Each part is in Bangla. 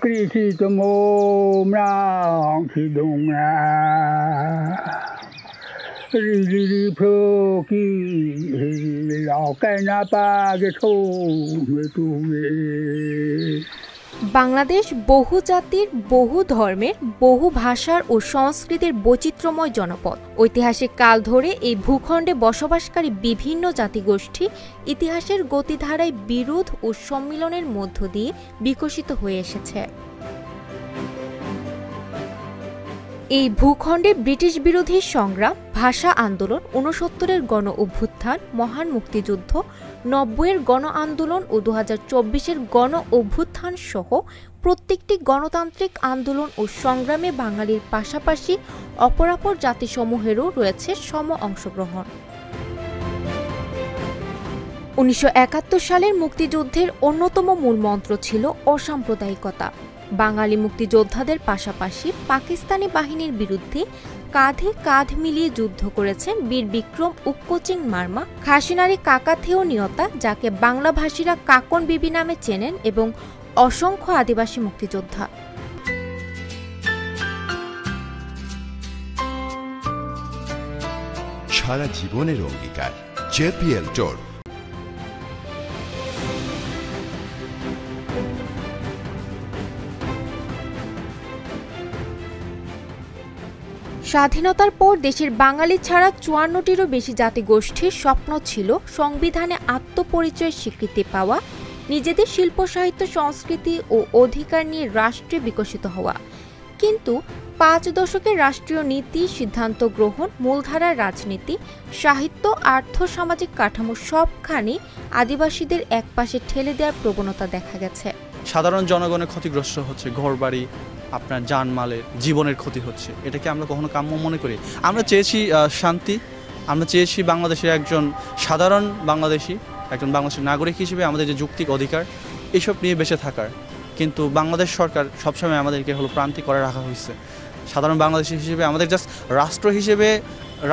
কৃষি তোমরাং খিদুংরা রিরি ফ্রকি লাকাই না পাগে ছোমে বাংলাদেশ বহু জাতির, বহু ধর্মের, বহু ভাষার ও সংস্কৃতির বৈচিত্র্যময় জনপদ। ঐতিহাসিক কাল ধরে এই ভূখণ্ডে বসবাসকারী বিভিন্ন জাতিগোষ্ঠী ইতিহাসের গতিধারায় বিরোধ ও সম্মিলনের মধ্য দিয়ে বিকশিত হয়ে এসেছে। এই ভূখণ্ডে ব্রিটিশ বিরোধী সংগ্রাম, ভাষা আন্দোলন, ৬৯-এর গণ অভ্যুত্থান, মহান মুক্তিযুদ্ধ, ৯০-এর গণ আন্দোলন ও ২০২৪-এর গণ অভ্যুত্থান সহ প্রত্যেকটি গণতান্ত্রিক আন্দোলন ও সংগ্রামে বাঙালির পাশাপাশি অপরাপর জাতিসমূহেরও রয়েছে সম অংশগ্রহণ। ১৯৭১ সালের মুক্তিযুদ্ধের অন্যতম মূলমন্ত্র ছিল অসাম্প্রদায়িকতা। বাঙালি মুক্তিযোদ্ধাদের পাশাপাশি পাকিস্তানি বাহিনীর বিরুদ্ধে কাঁধে কাঁধ মিলিয়ে যুদ্ধ করেছেন বীর বিক্রম উক্কচিং মারমা, খাসিনারি কাকাথেও নিয়তা, যাকে বাংলাভাষীরা কাকন বিবি নামে চেনেন, এবং অসংখ্য আদিবাসী মুক্তিযোদ্ধা। সারা জীবনের অঙ্গীকার জেপিএল টোর। স্বাধীনতার পর দেশের বাঙালি ছাড়া ৫৪টিরও বেশি জাতিগোষ্ঠীর স্বপ্ন ছিল সংবিধানে আত্মপরিচয়ের স্বীকৃতি পাওয়া, নিজেদের শিল্প, সাহিত্য, সংস্কৃতি ও অধিকার নিয়ে রাষ্ট্রে বিকশিত হওয়া। কিন্তু ৫ দশকের রাষ্ট্রীয় নীতি, সিদ্ধান্ত গ্রহণ, মূলধারার রাজনীতি, সাহিত্য, আর্থ-সামাজিক কাঠামো সবখানি আদিবাসীদের একপাশে ঠেলে দেওয়ার প্রবণতা দেখা গেছে। সাধারণ জনগণের ক্ষতিগ্রস্ত হচ্ছে, ঘরবাড়ি, আপনার জানমালের, জীবনের ক্ষতি হচ্ছে। এটাকে আমরা কখনো কাম্য মনে করি? আমরা চেয়েছি শান্তি, আমরা চেয়েছি বাংলাদেশের একজন সাধারণ বাংলাদেশি, একজন বাংলাদেশের নাগরিক হিসেবে আমাদের যে যৌক্তিক অধিকার, এসব নিয়ে বেঁচে থাকার। কিন্তু বাংলাদেশ সরকার সবসময় আমাদেরকে প্রান্তিক করে রাখা হয়েছে। সাধারণ বাংলাদেশি হিসেবে আমাদের জাস্ট রাষ্ট্র হিসেবে,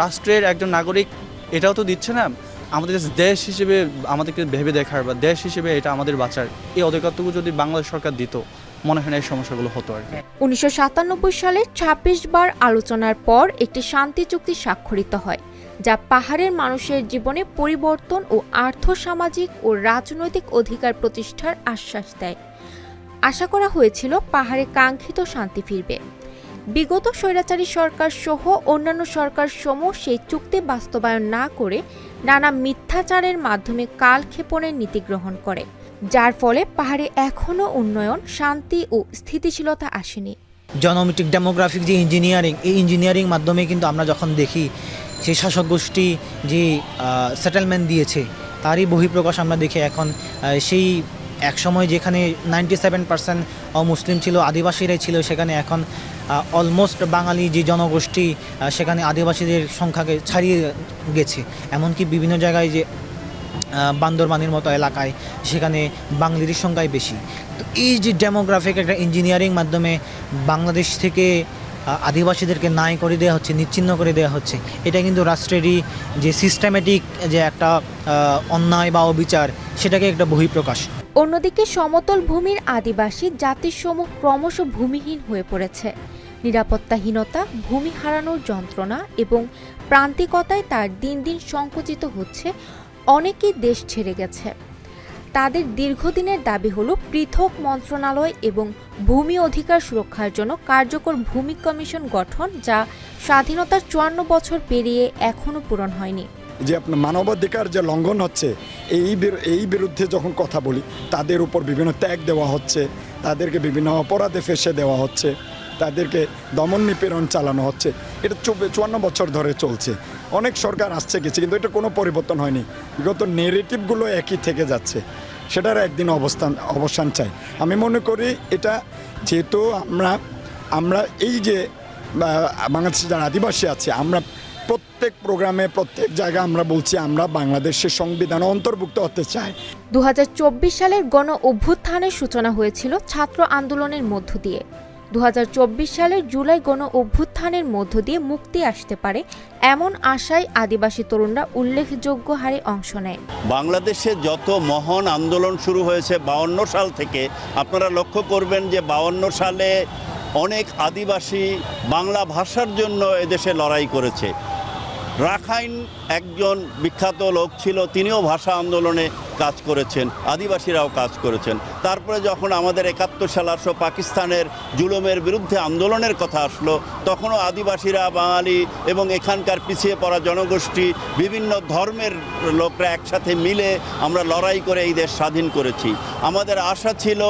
রাষ্ট্রের একজন নাগরিক এটাও তো দিচ্ছে না, আমাদের দেশ হিসেবে আমাদেরকে ভেবে দেখার বা দেশ হিসেবে এটা আমাদের বাঁচার এই অধিকারটুকু যদি বাংলাদেশ সরকার দিত, মনে হয় না এই সমস্যাগুলো হতো আর কি। ১৯৯৭ সালের ২৬ বার আলোচনার পর একটি শান্তি চুক্তি স্বাক্ষরিত হয়, যা পাহাড়ের মানুষের জীবনে পরিবর্তন ও আর্থ-সামাজিক ও রাজনৈতিক অধিকার প্রতিষ্ঠার আশ্বাস দেয়। আশা করা হয়েছিল পাহাড়ে কাঙ্ক্ষিত শান্তি ফিরবে। বিগত স্বৈরাচারী সরকার সহ অন্যান্য সরকার সমূহ সেই চুক্তি বাস্তবায়ন না করে নানা মিথ্যাচারের মাধ্যমে কালক্ষেপণের নীতি গ্রহণ করে, যার ফলে পাহাড়ে এখনও উন্নয়ন, শান্তি ও স্থিতিশীলতা আসেনি। জনমিটিক ডেমোগ্রাফিক যে ইঞ্জিনিয়ারিং, এই ইঞ্জিনিয়ারিং মাধ্যমে কিন্তু আমরা যখন দেখি সেই শাসক গোষ্ঠী যে সেটেলমেন্ট দিয়েছে তারই বহিঃপ্রকাশ আমরা দেখি। এখন সেই এক সময় যেখানে 97% অমুসলিম ছিল, আদিবাসীরাই ছিল, সেখানে এখন অলমোস্ট বাঙালি যে জনগোষ্ঠী সেখানে আদিবাসীদের সংখ্যাকে ছাড়িয়ে গেছে। এমনকি বিভিন্ন জায়গায় যে বান্দরবানের মতো এলাকায় সেখানে বাঙালির সংখ্যাই বেশি। তো এই যে ডেমোগ্রাফিক একটা ইঞ্জিনিয়ারিং মাধ্যমে বাংলাদেশ থেকে আদিবাসীদেরকে নাই করে দেওয়া হচ্ছে, নিচ্ছিন্ন করে দেওয়া হচ্ছে, এটা কিন্তু রাষ্ট্রেরই যে সিস্টেমেটিক যে একটা অন্যায় বা অবিচার, সেটাকে একটা বহিঃপ্রকাশ। অন্যদিকে সমতল ভূমির আদিবাসী জাতিসমূহ ক্রমশ ভূমিহীন হয়ে পড়েছে। নিরাপত্তাহীনতা, ভূমি হারানোর যন্ত্রণা এবং প্রান্তিকতায় তার দিন দিন সংকুচিত হচ্ছে। অনেকেই দেশ ছেড়ে গেছে। তাদের দীর্ঘদিনের দাবি হলো পৃথক মন্ত্রণালয় এবং ভূমি অধিকার সুরক্ষার জন্য কার্যকর ভূমি কমিশন গঠন, যা স্বাধীনতার ৫৪ বছর পেরিয়ে এখনও পূরণ হয়নি। যে আপনার মানবাধিকার যে লঙ্ঘন হচ্ছে, এই বিরুদ্ধে যখন কথা বলি, তাদের উপর বিভিন্ন ত্যাগ দেওয়া হচ্ছে, তাদেরকে বিভিন্ন অপরাধে ফেঁসে দেওয়া হচ্ছে, তাদেরকে দমন নিপীড়ন চালানো হচ্ছে। এটা ৫৪ বছর ধরে চলছে। অনেক সরকার আসছে গেছে, কিন্তু এটা কোনো পরিবর্তন হয়নি। বিগত নেগেটিভগুলো একই থেকে যাচ্ছে, সেটার একদিন অবসান চাই। আমি মনে করি এটা যেহেতু আমরা এই যে বাংলাদেশের যারা আদিবাসী আছে, আমরা প্রত্যেক প্রোগ্রামে, প্রত্যেক জায়গায় আমরা বলছি আমরা বাংলাদেশের সংবিধানে অন্তর্ভুক্ত হতে চাই। ২০২৪ সালের গণ অভ্যুত্থানের সূচনা হয়েছিল ছাত্র আন্দোলনের মধ্য দিয়ে। 2024 সালের জুলাই গণ অভ্যুত্থানের মধ্য দিয়ে মুক্তি আসতে পারে এমন আশায় আদিবাসী তরুণরা উল্লেখযোগ্য হারে অংশ নেয়। বাংলাদেশে যত মহান আন্দোলন শুরু হয়েছে 52 সাল থেকে, আপনারা লক্ষ্য করবেন যে 52 সালে অনেক আদিবাসী বাংলা ভাষার জন্য এদেশে লড়াই করেছে। রাখাইন একজন বিখ্যাত লোক ছিল, তিনিও ভাষা আন্দোলনে কাজ করেছেন, আদিবাসীরাও কাজ করেছেন। তারপরে যখন আমাদের 71 সাল আসলো, পাকিস্তানের জুলুমের বিরুদ্ধে আন্দোলনের কথা আসলো, তখনও আদিবাসীরা, বাঙালি এবং এখানকার পিছিয়ে পড়া জনগোষ্ঠী, বিভিন্ন ধর্মের লোকরা একসাথে মিলে আমরা লড়াই করে এই দেশ স্বাধীন করেছি। আমাদের আশা ছিল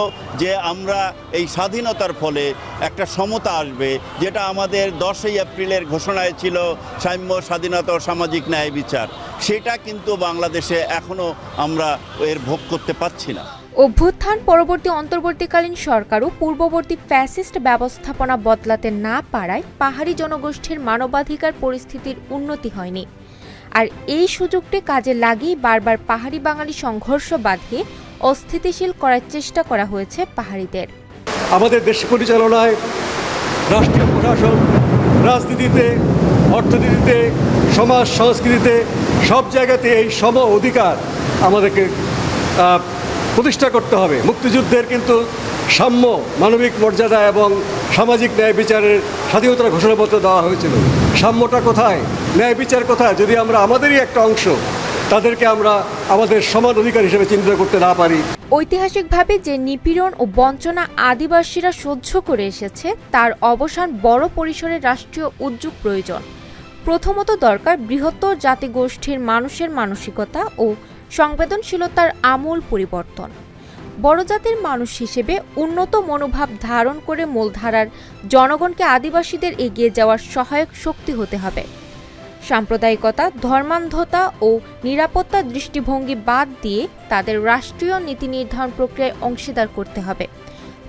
যে আমরা এই স্বাধীনতার ফলে একটা সমতা আসবে, যেটা আমাদের 10ই এপ্রিলের ঘোষণায় ছিল সাম্য, স্বাধীনতা ও সামাজিক ন্যায় বিচার। সেটা কিন্তু বাংলাদেশে এখনও আমরা এর ভোগ করতে পারছি না। অভ্যুত্থান পরবর্তী অন্তর্বর্তীকালীন সরকারও পূর্ববর্তী ফ্যাসিস্ট ব্যবস্থাপনা বদলাতে না পারায় পাহাড়ি জনগোষ্ঠীর মানবাধিকার পরিস্থিতির উন্নতি হয়নি। আর এই সুযোগটি কাজে লাগিয়ে বারবার পাহাড়ি বাঙালি সংঘর্ষ বাঁধিয়ে অস্থিতিশীল করার চেষ্টা করা হয়েছে পাহাড়িদের। আমাদের দেশ পরিচালনায়, রাষ্ট্রীয় প্রশাসন, রাজনীতিতে, অর্থনীতিতে, সমাজ সংস্কৃতিতে সব জায়গাতে এই সম অধিকার আমাদেরকে প্রতিষ্ঠা করতে হবে। মুক্তিযুদ্ধের কিন্তু সাম্য, মানবিক মর্যাদা এবং সামাজিক ন্যায় বিচারের স্বাধীনতার ঘোষণাপত্র দেওয়া হয়েছিল। সাম্যটা কোথায়, ন্যায় বিচার কোথায়, যদি আমরা আমাদেরই একটা অংশ তাদেরকে আমরা আমাদের সমান অধিকার হিসেবে চিন্তা করতে না পারি। ঐতিহাসিকভাবে যে নিপীড়ন ও বঞ্চনা আদিবাসীরা সহ্য করে এসেছে, তার অবসান বড় পরিসরের রাষ্ট্রীয় উদ্যোগ প্রয়োজন। প্রথমত দরকার বৃহত্তর জাতিগোষ্ঠীর মানুষের মানসিকতা ও সংবেদনশীলতার আমূল পরিবর্তন। বড় জাতির মানুষ হিসেবে উন্নত মনোভাব ধারণ করে মূলধারার জনগণকে আদিবাসীদের এগিয়ে যাওয়ার সহায়ক শক্তি হতে হবে। সাম্প্রদায়িকতা, ধর্মান্ধতা ও নিরাপত্তা দৃষ্টিভঙ্গি বাদ দিয়ে তাদের রাষ্ট্রীয় নীতি নির্ধারণ প্রক্রিয়ায় অংশীদার করতে হবে।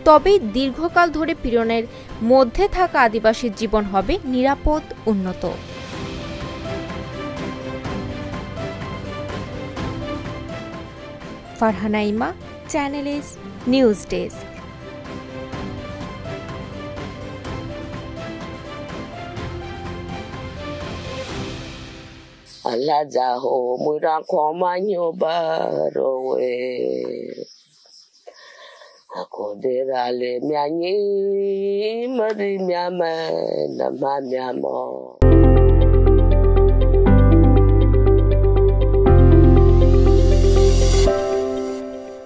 তবেই দীর্ঘকাল ধরে পীড়নের মধ্যে থাকা আদিবাসীর জীবন হবে নিরাপদ, উন্নত। ফারহানা ইমা, channel S news desk. Ala jaho mura koma nyoba rowe. Ako derale mianyi mari miama nama miamo.